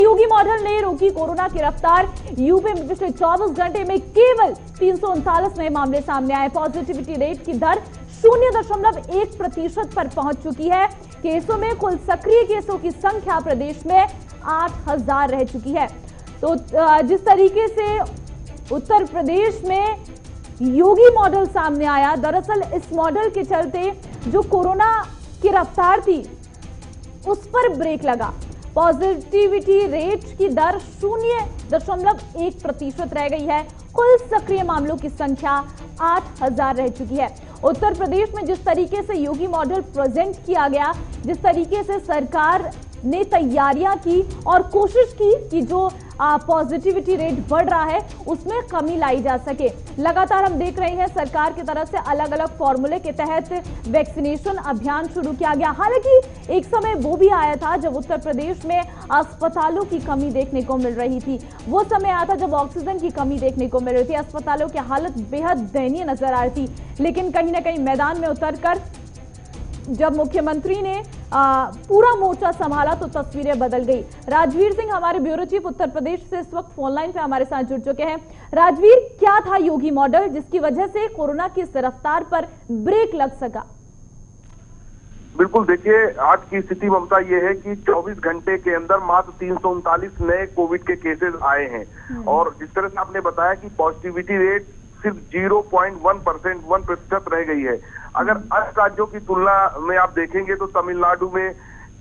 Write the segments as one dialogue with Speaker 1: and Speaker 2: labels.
Speaker 1: योगी model ने रोकी corona की रफ्तार। यूपी में पिछले 24 घंटे में केवल 339 नए मामले सामने आए। पॉजिटिविटी रेट की दर 0.1% पर पहुंच चुकी है। केसों में कुल सक्रिय केसों की संख्या प्रदेश में 8,000 रह चुकी है। तो जिस तरीके से उत्तर प्रदेश में योगी मॉडल सामने आया, दरअसल इस मॉडल के चलते जो कोरोना की रफ्तार थी उस पर ब्रेक लगा। पॉजिटिविटी रेट की दर 0.1% रह गई है। कुल सक्रिय मामलों की संख्या 8,000 रह चुकी है। उत्तर प्रदेश में जिस तरीके से योगी मॉडल प्रेजेंट किया गया, जिस तरीके से सरकार ने तैयारियां की और कोशिश की कि जो पॉजिटिविटी रेट बढ़ रहा है उसमें कमी लाई जा सके। लगातार हम देख रहे हैं सरकार की तरफ से अलग अलग फॉर्मूले के तहत वैक्सीनेशन अभियान शुरू किया गया। हालांकि एक समय वो भी आया था जब उत्तर प्रदेश में अस्पतालों की कमी देखने को मिल रही थी। वो समय आया था जब ऑक्सीजन की कमी देखने को मिल रही थी। अस्पतालों की हालत बेहद दयनीय नजर आ रही थी। लेकिन कहीं ना कहीं मैदान में उतरकर जब मुख्यमंत्री ने पूरा मोर्चा संभाला तो तस्वीरें बदल गई। राजवीर सिंह हमारे ब्यूरो चीफ उत्तर प्रदेश से इस वक्त फोन लाइन पे हमारे साथ जुड़ चुके हैं। राजवीर, क्या था योगी मॉडल जिसकी वजह से कोरोना की इस रफ्तार पर ब्रेक लग सका?
Speaker 2: बिल्कुल, देखिए आज की स्थिति ममता ये है कि 24 घंटे के अंदर मात्र 339 नए कोविड के केसेस आए हैं और जिस तरह से आपने बताया कि पॉजिटिविटी रेट सिर्फ 0.1% रह गई है। अगर अन्य राज्यों की तुलना में आप देखेंगे तो तमिलनाडु में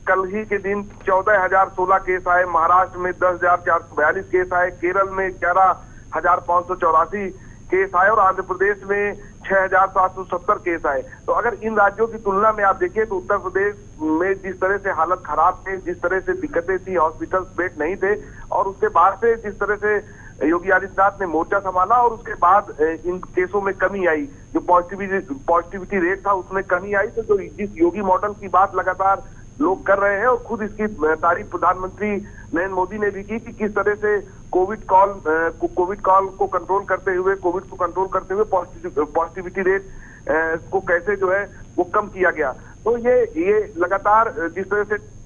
Speaker 2: कल ही के दिन 14,016 केस आए, महाराष्ट्र में 10,442 केस आए, केरल में 11,584 केस आए और आंध्र प्रदेश में 6,770 केस आए। तो अगर इन राज्यों की तुलना में आप देखिए तो उत्तर प्रदेश में जिस तरह से हालत खराब थे, जिस तरह से दिक्कतें थी, हॉस्पिटल बेड नहीं थे और उसके बाद से जिस तरह से योगी आदित्यनाथ ने मोर्चा संभाला और उसके बाद इन केसों में कमी आई, जो पॉजिटिविटी रेट था उसमें कमी आई। तो जो जिस योगी मॉडल की बात लगातार लोग कर रहे हैं और खुद इसकी तारीफ प्रधानमंत्री नरेंद्र मोदी ने भी की कि किस तरह से कोविड कॉल को कंट्रोल करते हुए, कोविड को कंट्रोल करते हुए पॉजिटिविटी रेट को कैसे जो है वो कम किया गया। तो ये लगातार जिस तरह से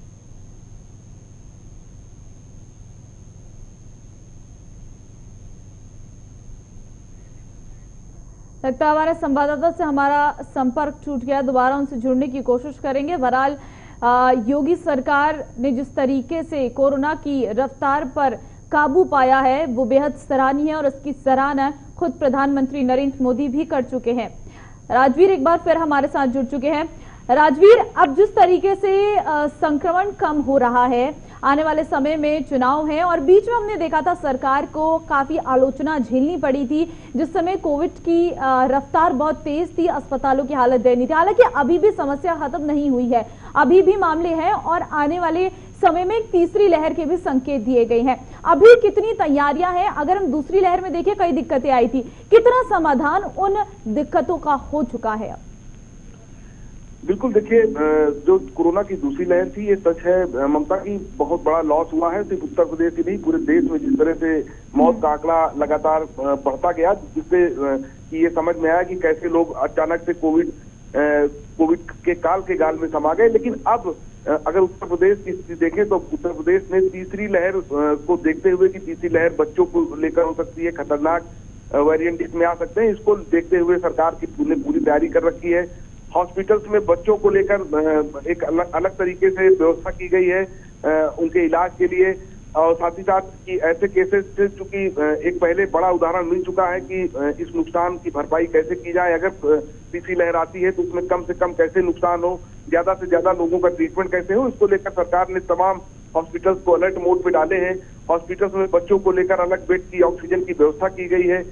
Speaker 1: लगता है हमारे संवाददाता से हमारा संपर्क टूट गया। दोबारा उनसे जुड़ने की कोशिश करेंगे। बहरहाल योगी सरकार ने जिस तरीके से कोरोना की रफ्तार पर काबू पाया है वो बेहद सराहनीय है और इसकी सराहना खुद प्रधानमंत्री नरेंद्र मोदी भी कर चुके हैं। राजवीर एक बार फिर हमारे साथ जुड़ चुके हैं। राजवीर, अब जिस तरीके से संक्रमण कम हो रहा है, आने वाले समय में चुनाव है और बीच में हमने देखा था सरकार को काफी आलोचना झेलनी पड़ी थी जिस समय कोविड की रफ्तार बहुत तेज थी, अस्पतालों की हालत दयनीय थी। हालांकि अभी भी समस्या खत्म नहीं हुई है, अभी भी मामले हैं और आने वाले समय में एक तीसरी लहर के भी संकेत दिए गए हैं। अभी कितनी तैयारियां हैं? अगर हम दूसरी लहर में देखें, कई दिक्कतें आई थी, कितना समाधान उन दिक्कतों का हो चुका है?
Speaker 2: बिल्कुल, देखिए जो कोरोना की दूसरी लहर थी ये सच है ममता की बहुत बड़ा लॉस हुआ है। सिर्फ उत्तर प्रदेश ही नहीं, पूरे देश में जिस तरह से मौत का आंकड़ा लगातार बढ़ता गया, जिससे कि ये समझ में आया कि कैसे लोग अचानक से कोविड के काल के गाल में समा गए। लेकिन अब अगर उत्तर प्रदेश की स्थिति देखें तो उत्तर प्रदेश ने तीसरी लहर को देखते हुए कि तीसरी लहर बच्चों को लेकर हो सकती है, खतरनाक वेरिएंट इसमें आ सकते हैं, इसको देखते हुए सरकार की पूरी तैयारी कर रखी है। हॉस्पिटल्स में बच्चों को लेकर एक अलग तरीके से व्यवस्था की गई है उनके इलाज के लिए और साथ ही साथ कि ऐसे केसेस से चूंकि एक पहले बड़ा उदाहरण मिल चुका है कि इस नुकसान की भरपाई कैसे की जाए। अगर तीसरी लहर आती है तो उसमें कम से कम कैसे नुकसान हो, ज्यादा से ज्यादा लोगों का ट्रीटमेंट कैसे हो, इसको लेकर सरकार ने तमाम हॉस्पिटल्स को अलर्ट मोड पे डाले हैं। हॉस्पिटल्स में बच्चों को लेकर अलग बेड की, ऑक्सीजन की व्यवस्था की गई है।